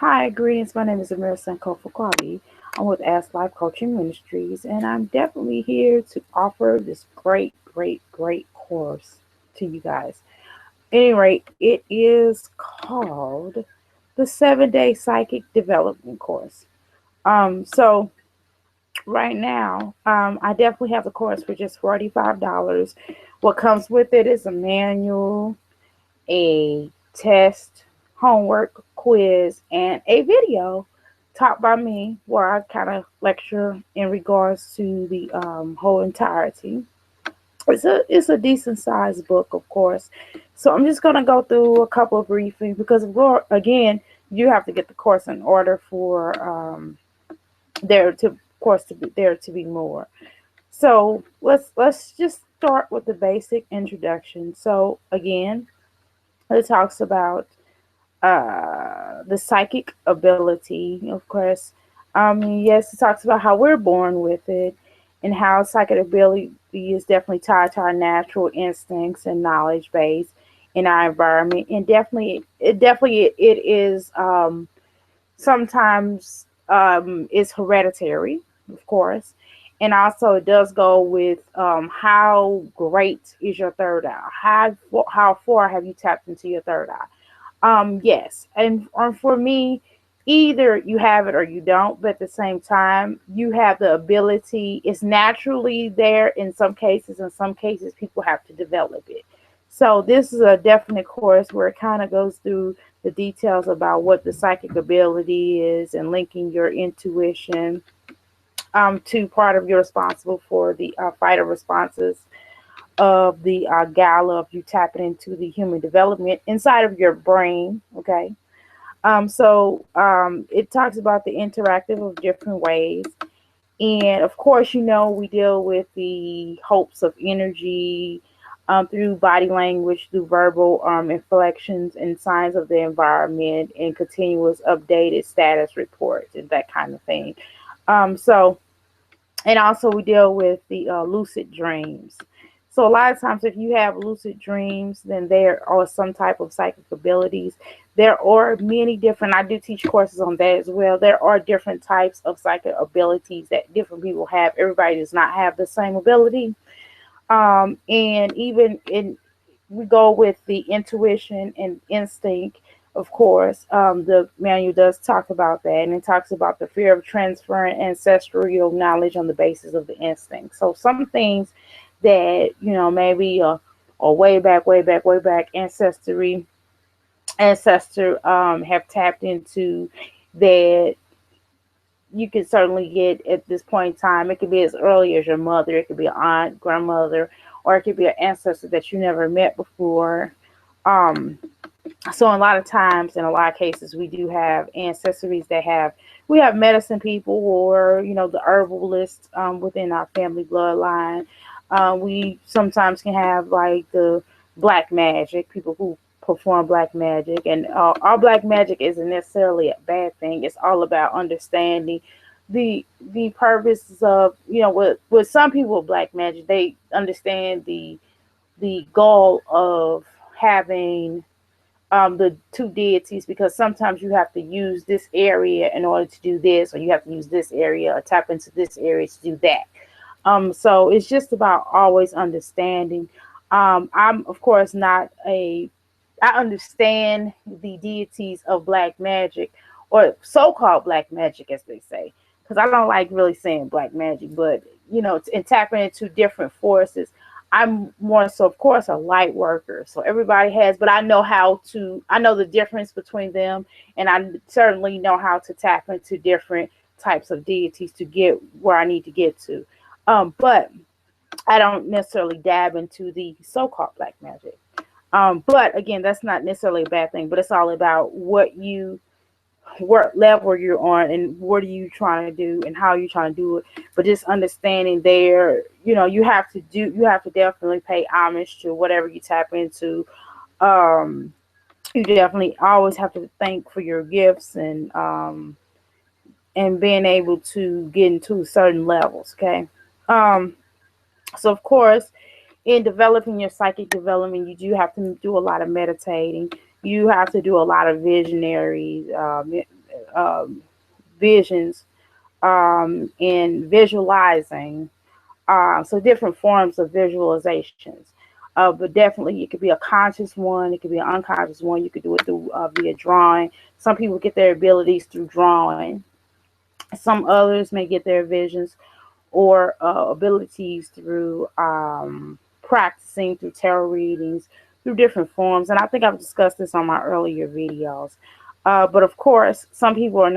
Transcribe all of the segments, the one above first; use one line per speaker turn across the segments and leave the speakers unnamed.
Hi, greetings. My name is Amira Sanko Fakwali. I'm with Ask Life Coaching Ministries, and I'm definitely here to offer this great course to you guys. At any rate, it is called the 7 Day Psychic Development Course. So right now, I definitely have the course for just $45. What comes with it is a manual, a test, homework, quiz, and a video taught by me where I kind of lecture in regards to the whole entirety. It's a decent sized book, of course. So I'm just gonna go through a couple of briefings because again, you have to get the course in order for there to of course to be there to be more. So let's just start with the basic introduction. So again, it talks about the psychic ability, of course. Yes, it talks about how we're born with it and how psychic ability is definitely tied to our natural instincts and knowledge base in our environment. And it is sometimes is hereditary, of course. And also, it does go with how great is your third eye? How far have you tapped into your third eye? Yes, and for me, either you have it or you don't. But at the same time, you have the ability. It's naturally there in some cases. In some cases, people have to develop it. So this is a definite course where it kind of goes through the details about what the psychic ability is and linking your intuition to part of you're responsible for the fighter responses of the gala of you tapping into the human development inside of your brain. Okay. It talks about the interactive of different ways. And of course, we deal with the hopes of energy through body language, through verbal inflections and signs of the environment, and continuous updated status reports and that kind of thing. Um, so, and also we deal with the lucid dreams. So a lot of times, if you have lucid dreams, then there are some type of psychic abilities. There are many different. I do teach courses on that as well. There are different types of psychic abilities that different people have. Everybody does not have the same ability. And even in we go with the intuition and instinct, of course. The manual does talk about that, and it talks about the fear of transferring ancestral knowledge on the basis of the instinct. So some things that maybe or way back ancestor have tapped into that you can certainly get at this point in time. It could be as early as your mother, it could be an aunt, grandmother, or it could be an ancestor that you never met before. Um, so a lot of times, in a lot of cases, we do have ancestries that have we have medicine people or the herbalists within our family bloodline. We sometimes can have like the black magic people who perform black magic, and our black magic isn't necessarily a bad thing. It's all about understanding the purposes of with some people with black magic, they understand the goal of having the two deities, because sometimes you have to use this area in order to do this, or you have to use this area or tap into this area to do that. So it's just about always understanding. I'm of course not a I understand the deities of black magic, or so-called black magic, as they say, because I don't like really saying black magic, but and tapping into different forces. I'm more so, of course, a light worker. So everybody has, but I know the difference between them, and I certainly know how to tap into different types of deities to get where I need to get to. But I don't necessarily dab into the so-called black magic. But again, that's not necessarily a bad thing. But it's all about what level you're on and what are you trying to do and how you're trying to do it. But just understanding there, you have to definitely pay homage to whatever you tap into. Um, you definitely always have to thank for your gifts and being able to get into certain levels. Okay. Um, so of course, in developing your psychic development, you do have to do a lot of meditating. You have to do a lot of visionary. visions and visualizing. So different forms of visualizations. But definitely, it could be a conscious one. It could be an unconscious one. You could do it through via drawing. Some people get their abilities through drawing. Some others may get their visions or abilities through practicing, through tarot readings, through different forms. And I think I've discussed this on my earlier videos. But of course, some people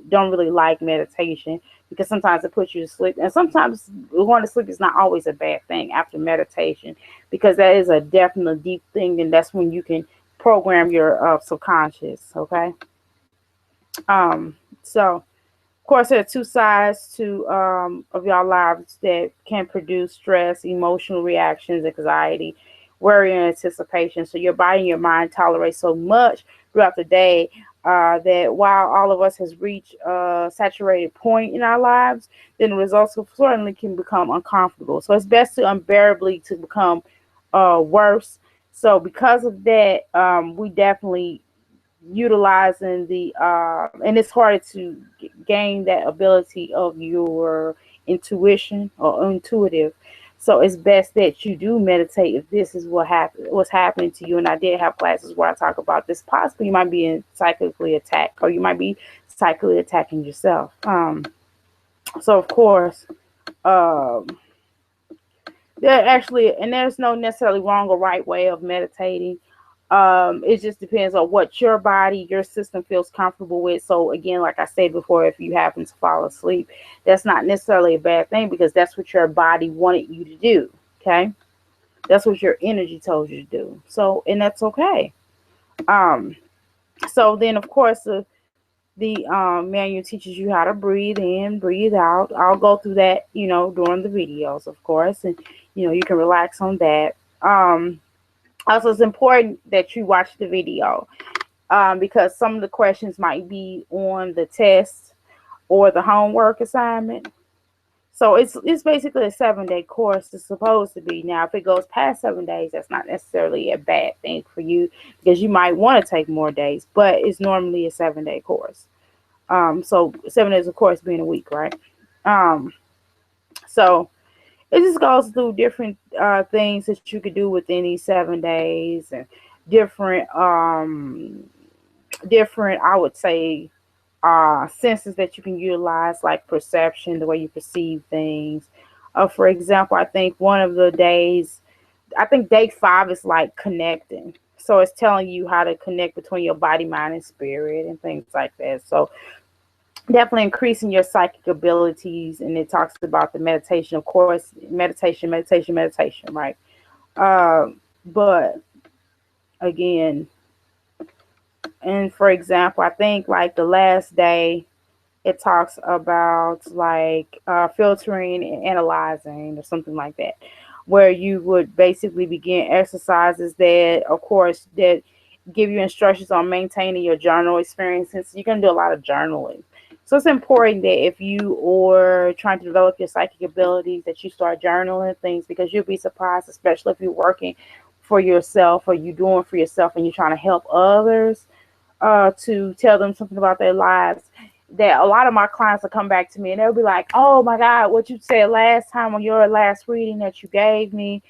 don't really like meditation because sometimes it puts you to sleep, and sometimes going to sleep is not always a bad thing after meditation, because that is a definite deep thing, and that's when you can program your subconscious. Okay, so of course, there are two sides to of your lives that can produce stress, emotional reactions, anxiety, worry, and anticipation. So your body and your mind tolerate so much throughout the day that while all of us has reached a saturated point in our lives, then the results of certainly can become uncomfortable. So it's best to unbearably to become worse. So because of that, we definitely utilizing the and it's harder to gain that ability of your intuition or intuitive. So it's best that you do meditate if this is what's happening to you. And I did have classes where I talk about this. Possibly you might be psychically attacked, or you might be psychically attacking yourself. So of course, um there actually, and there's no necessarily wrong or right way of meditating. It just depends on what your body, your system feels comfortable with. So again, like I said before, if you happen to fall asleep, that's not necessarily a bad thing, because that's what your body wanted you to do. Okay, that's what your energy told you to do. So, and that's okay. Um, so then, of course, the manual teaches you how to breathe in, breathe out. I'll go through that, during the videos, of course, and you can relax on that. Also, it's important that you watch the video, because some of the questions might be on the test or the homework assignment. So it's basically a 7-day course. It's supposed to be. Now, if it goes past 7 days, that's not necessarily a bad thing for you, because you might want to take more days. But it's normally a 7-day course. So 7 days, of course, being a week, right? So it just goes through different things that you could do within these 7 days, and different I would say senses that you can utilize, like perception, the way you perceive things. For example, I think one of the days, I think day 5 is like connecting. So it's telling you how to connect between your body, mind, and spirit, and things like that. So definitely increasing your psychic abilities. And it talks about the meditation, of course, meditation, right? But again, and for example, I think like the last day, it talks about like filtering and analyzing, or something like that, where you would basically begin exercises that, of course, that give you instructions on maintaining your journal experiences. You're going to do a lot of journaling. So it's important that if you are trying to develop your psychic abilities, that you start journaling things, because you'll be surprised, especially if you're working for yourself, or you're doing for yourself and you're trying to help others, to tell them something about their lives, that a lot of my clients will come back to me and they'll be like, oh my God, what you said last time on your last reading that you gave me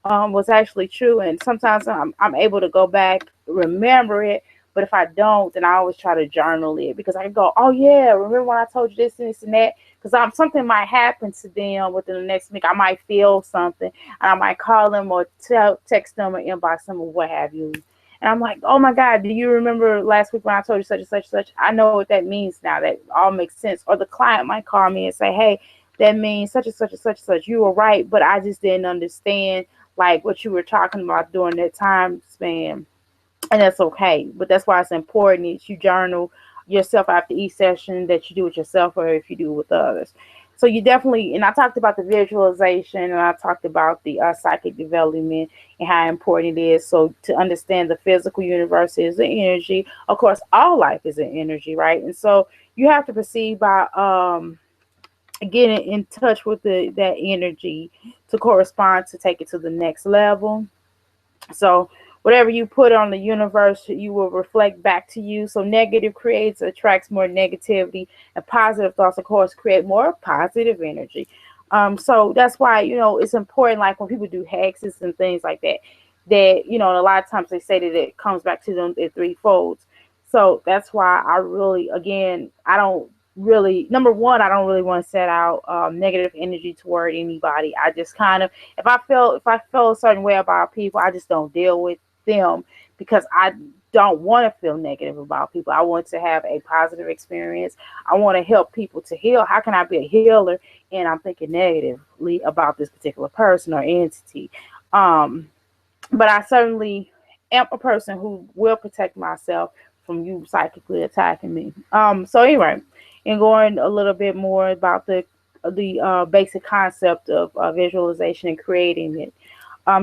was actually true. And sometimes I'm able to go back, remember it. But if I don't, then I always try to journal it, because I can go, oh yeah, remember when I told you this and this and that? Because something might happen to them within the next week. I might feel something, and I might call them or text them or inbox them or what have you. And I'm like, oh my God, do you remember last week when I told you such and such and such? I know what that means now. That all makes sense. Or the client might call me and say, hey, that means such and such and such and such. You were right, but I just didn't understand like what you were talking about during that time span. And that's okay. But that's why it's important that you journal yourself after each session, that you do with yourself, or if you do with others. So you definitely, and I talked about the visualization, and I talked about the psychic development and how important it is. So to understand the physical universe is the energy. Of course, all life is an energy, right? And so you have to perceive by getting in touch with that energy to correspond to take it to the next level. So Whatever you put on the universe, you will reflect back to you. So negative attracts more negativity, and positive thoughts, of course, create more positive energy. So that's why, it's important, like when people do hexes and things like that, and a lot of times they say that it comes back to them in three folds. So that's why I really, again, I don't really, number one, I don't really want to set out negative energy toward anybody. I just kind of, if I feel a certain way about people, I just don't deal with them, because I don't want to feel negative about people. I want to have a positive experience. I want to help people to heal. How can I be a healer and I'm thinking negatively about this particular person or entity? Um, but I certainly am a person who will protect myself from you psychically attacking me. So anyway, and going a little bit more about the basic concept of visualization and creating it.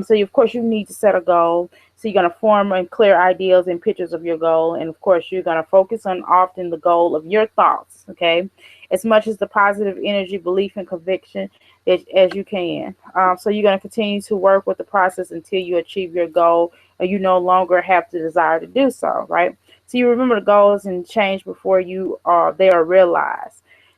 So of course you need to set a goal. So you're gonna form and clear ideas and pictures of your goal, and of course you're gonna focus on often the goal of your thoughts. Okay, as much as the positive energy, belief, and conviction as you can. So you're gonna continue to work with the process until you achieve your goal, or you no longer have the desire to do so. Right. So you remember the goals and change before they are realized.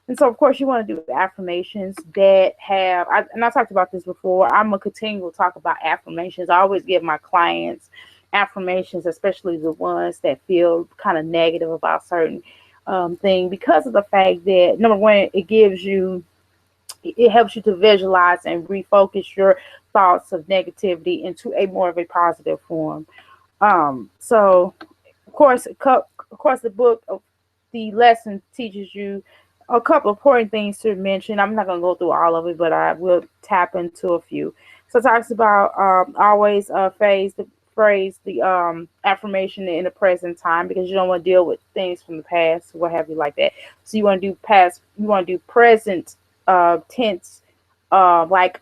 And so, of course, you want to do affirmations that and I talked about this before. I'm going to continue to talk about affirmations. I always give my clients affirmations, especially the ones that feel kind of negative about certain thing, because of the fact that, number one, it helps you to visualize and refocus your thoughts of negativity into a more of a positive form. So, of course, the book of the lesson teaches you a couple of important things to mention. I'm not going to go through all of it, but I will tap into a few. So it talks about always phrase the affirmation in the present time, because you don't want to deal with things from the past, what have you, like that. So you want to do present tense, like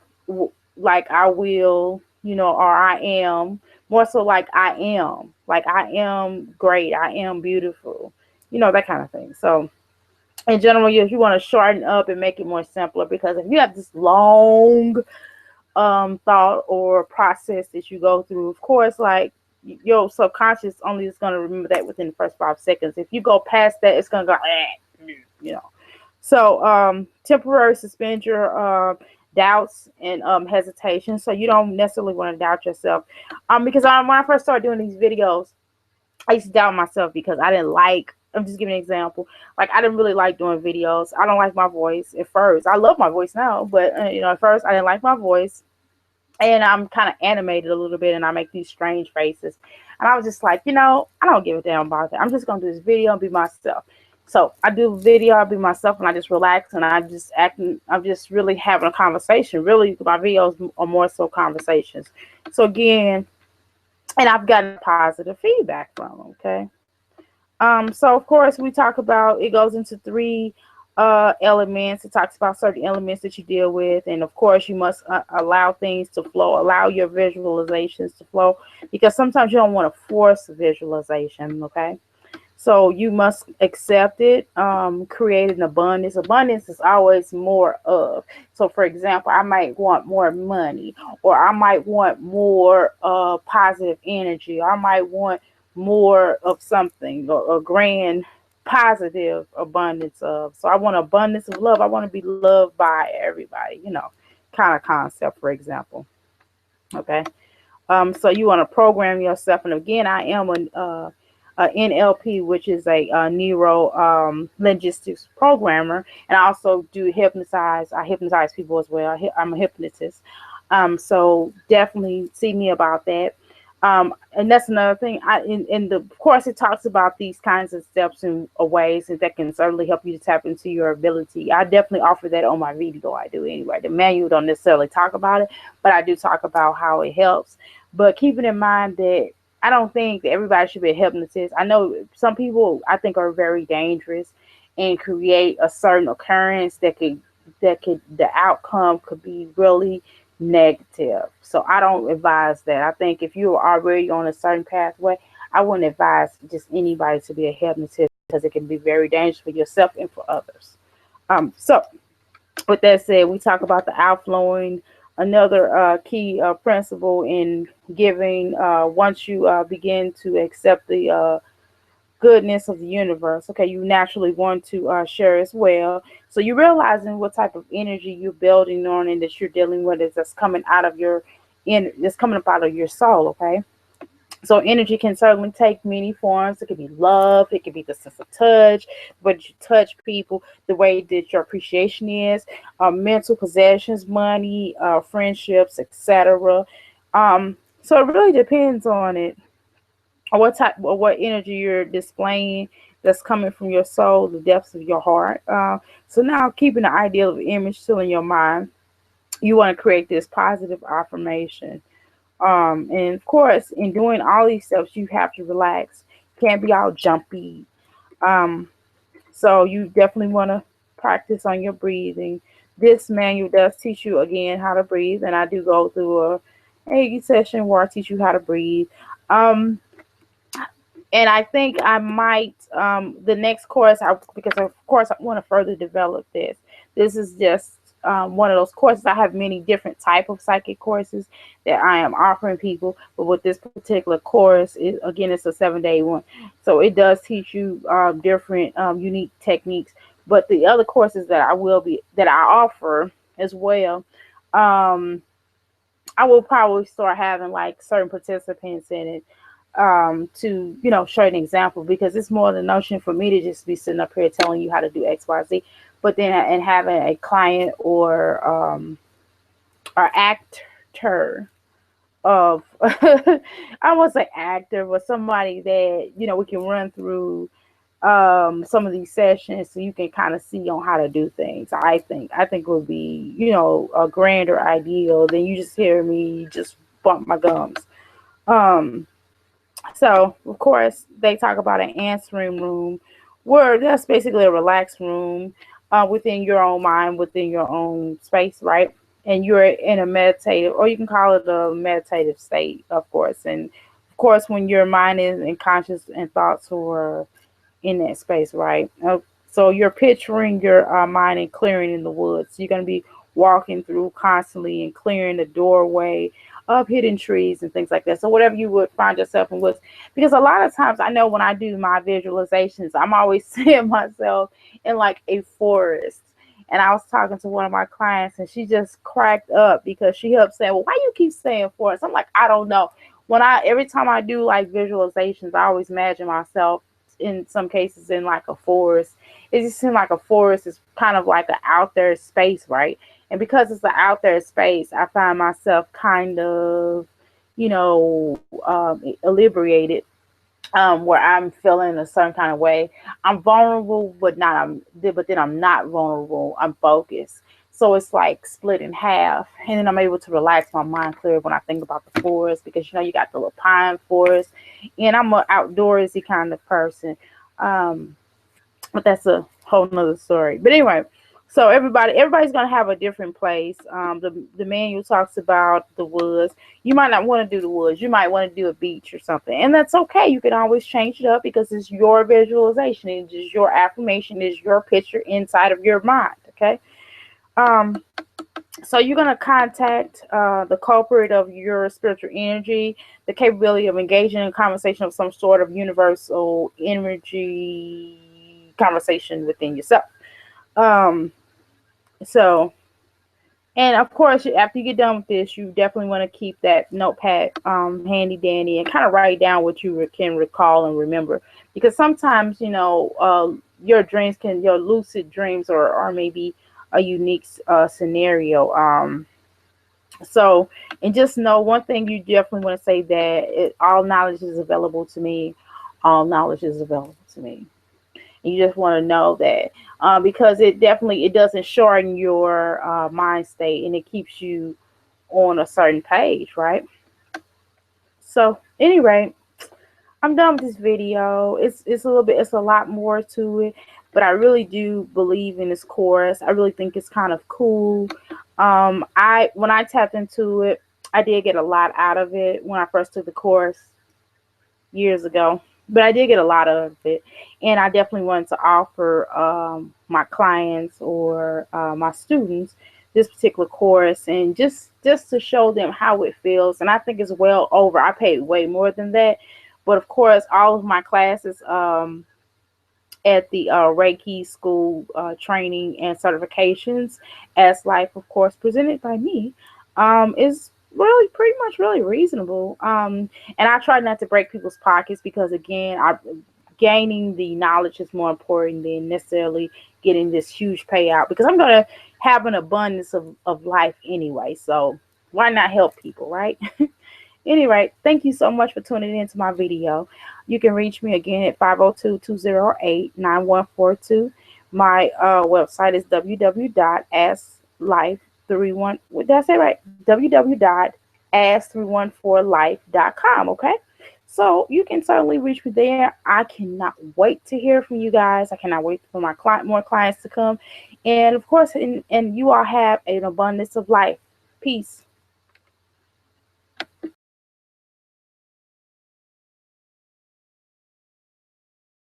I will, or I am, more so like I am great, I am beautiful, that kind of thing. So in general, you want to shorten up and make it more simpler, because if you have this long thought or process that you go through, of course, like your subconscious only is going to remember that within the first 5 seconds. If you go past that, it's going to go you know so temporary suspend your doubts and hesitation. So you don't necessarily want to doubt yourself, because when I first started doing these videos, I used to doubt myself because I didn't like. I'm just giving an example. Like, I didn't really like doing videos. I don't like my voice at first. I love my voice now, but at first I didn't like my voice, and I'm kind of animated a little bit, and I make these strange faces. And I was just like, I don't give a damn about that. I'm just gonna do this video and be myself. So I do video, I be myself, and I just relax, and I just acting. I'm just really having a conversation. Really, my videos are more so conversations. So again, and I've gotten positive feedback from them. Okay. So of course we talk about, it goes into three elements. It talks about certain elements that you deal with, and of course you must allow things to flow, allow your visualizations to flow, because sometimes you don't want to force visualization. Okay, so you must accept it. Create an abundance. Abundance is always more of. So for example, I might want more money, or I might want more positive energy, or I might want more of something, or a grand positive abundance of. So I want abundance of love. I want to be loved by everybody, kind of concept, for example. Okay. So you want to program yourself. And again, I am a NLP, which is a neuro linguistics programmer, and I also do hypnotize. I hypnotize people as well. I'm a hypnotist. So definitely see me about that. And that's another thing. Of course, it talks about these kinds of steps and ways, and that can certainly help you to tap into your ability. I definitely offer that on my video. I do anyway. The manual don't necessarily talk about it, but I do talk about how it helps. But keeping in mind that I don't think that everybody should be a hypnotist. I know some people, I think, are very dangerous and create a certain occurrence the outcome could be really negative. So I don't advise that. I think if you're already on a certain pathway, I wouldn't advise just anybody to be a hypnotist, because it can be very dangerous for yourself and for others. So with that said, we talk about the outflowing Another key principle in giving, once you begin to accept the goodness of the universe, okay, you naturally want to share as well. So you're realizing what type of energy you're building on and that you're dealing with is that's coming out of your that's coming up out of your soul, okay? So energy can certainly take many forms. It could be love, it could be the sense of touch, but you touch people, the way that your appreciation is, mental possessions, money, friendships, etc. So it really depends on it, or what type, or what energy you're displaying that's coming from your soul, the depths of your heart. So now, keeping the ideal of image still in your mind, you want to create this positive affirmation. And of course, in doing all these steps, you have to relax. You can't be all jumpy. Um, so you definitely want to practice on your breathing. This manual does teach you again how to breathe, and I do go through a session where I teach you how to breathe. Um, and I think I might the next course, because of course I want to further develop this. This is just one of those courses. I have many different type of psychic courses that I am offering people, but with this particular course, again, it's a 7 day one, so it does teach you different unique techniques. But the other courses that I offer as well, um, I will probably start having like certain participants in it, to show an example, because it's more the notion for me to just be sitting up here telling you how to do XYZ, but then and having a client or actor of I won't say actor, but somebody that we can run through some of these sessions so you can kind of see on how to do things. I think would be a grander ideal than you just hear me just bump my gums. Um, so, of course, they talk about an answering room, where that's basically a relaxed room within your own mind, within your own space, right? And you're in a meditative, or you can call it a meditative state, of course. And of course, when your mind is in conscious and thoughts or in that space, right? So you're picturing your mind and clearing in the woods. You're going to be walking through constantly and clearing the doorway of hidden trees and things like that. So whatever you would find yourself in woods, because a lot of times I know when I do my visualizations, I'm always seeing myself in like a forest. And I was talking to one of my clients, and she just cracked up because she kept saying, "Well, why you keep saying forest?" I'm like, I don't know. Every time I do like visualizations, I always imagine myself in some cases in like a forest. It just seems like a forest is kind of like an out there space, right? And because it's an out there space, I find myself kind of, liberated, where I'm feeling a certain kind of way. I'm vulnerable, but then I'm not vulnerable. I'm focused. So it's like split in half, and then I'm able to relax my mind clear when I think about the forest, because you got the little pine forest, and I'm an outdoorsy kind of person. Um, but that's a whole nother story. But anyway, so everybody's gonna have a different place. The manual talks about the woods. You might not want to do the woods. You might want to do a beach or something, and that's okay. You can always change it up because it's your visualization. It's just your affirmation. It's your picture inside of your mind. Okay. Um, so you're gonna contact the culprit of your spiritual energy, the capability of engaging in conversation of some sort of universal energy conversation within yourself. Um, so, and of course, after you get done with this, you definitely want to keep that notepad handy dandy and kind of write down what you can recall and remember, because sometimes your lucid dreams are maybe a unique scenario. So, and just know one thing, you definitely want to say that all knowledge is available to me. All knowledge is available to me. And you just want to know that, because it doesn't shorten your mind state, and it keeps you on a certain page, right? So, anyway, I'm done with this video. It's a lot more to it, but I really do believe in this course. I really think it's kind of cool. I When I tapped into it, I did get a lot out of it when I first took the course years ago. But I did get a lot of it, and I definitely wanted to offer my clients or my students this particular course, and just to show them how it feels. And I think it's well over. I paid way more than that, but of course, all of my classes at the Reiki school training and certifications as life, of course, presented by me, is really pretty much really reasonable. And I try not to break people's pockets because, again, gaining the knowledge is more important than necessarily getting this huge payout because I'm going to have an abundance of life anyway. So why not help people, right? Anyway, thank you so much for tuning in to my video. You can reach me again at 502-208-9142. My website is www.asklife31. Did I say right? www.ask314life.com. Okay. So you can certainly reach me there. I cannot wait to hear from you guys. I cannot wait for my more clients to come. And of course, and you all have an abundance of life. Peace.